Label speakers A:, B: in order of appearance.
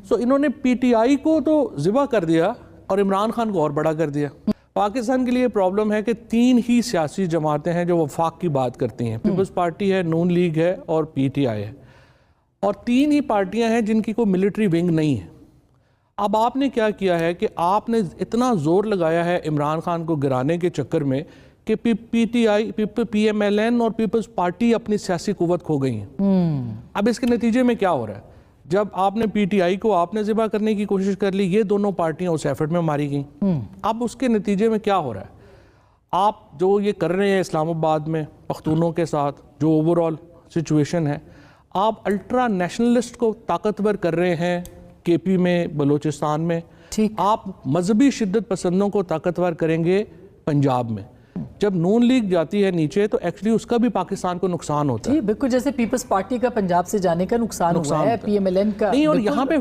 A: سو انہوں نے پی ٹی آئی کو تو ذبح کر دیا اور عمران خان کو اور بڑا کر دیا. پاکستان کے لیے پرابلم ہے کہ 3 ہی سیاسی جماعتیں ہیں جو وفاق کی بات کرتی ہیں. پیپلز پارٹی ہے, نون لیگ ہے اور پی ٹی آئی ہے, اور 3 ہی پارٹیاں ہیں جن کی کوئی ملٹری ونگ نہیں ہے. اب آپ نے کیا کیا ہے کہ آپ نے اتنا زور لگایا ہے عمران خان کو گرانے کے چکر میں کہ P T I, P M L N اور پیپلز پارٹی اپنی سیاسی قوت کھو گئی ہیں. اب اس کے نتیجے میں کیا ہو رہا ہے, جب آپ نے پی ٹی آئی کو آپ نے ذبح کرنے کی کوشش کر لی, یہ دونوں پارٹیاں اس ایفرٹ میں ماری گئیں. اب اس کے نتیجے میں کیا ہو رہا ہے, آپ جو یہ کر رہے ہیں اسلام آباد میں پختونوں کے ساتھ جو اوور آل سچویشن ہے, آپ الٹرا نیشنلسٹ کو طاقتور کر رہے ہیں کے پی میں, بلوچستان میں. آپ مذہبی شدت پسندوں کو طاقتور کریں گے پنجاب میں. جب نون لیگ جاتی ہے نیچے تو ایکچولی اس کا بھی پاکستان کو نقصان ہوتا ہے.
B: بالکل جیسے پیپلز پارٹی کا پنجاب سے جانے کا نقصان ہوا ہے, پی ایم ایل این کا.
A: نہیں, اور یہاں پہ